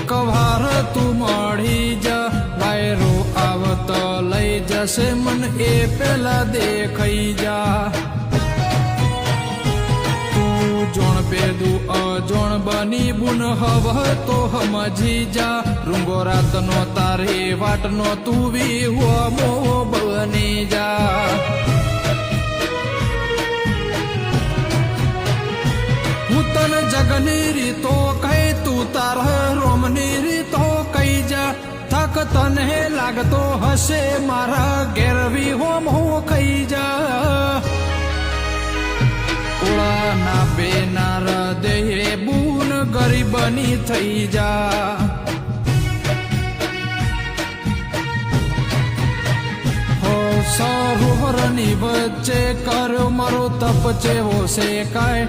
એક વાર તું મળી જા વાયરો આવતો લઈ જશે મન એ પેલા દેખાઈ જા તું જોણ પેદું અજોણ બની બુન હવ તો સમજી જા રૂંગો રાતનો તારે વાટનો તું વિહો મો બની જા હું તને જગની રીતો કઈ તું તાર રોમની રીતો કઈ જા થક તને લાગતો હશે મારા ઘેરવી હોમ હું કઈ જા ઓળાના બેનાર દેહે બૂન ગરીબની થઈ જા હો સરોવરની વચ્ચે કર્યો મારો તપ ચેવો છે કાય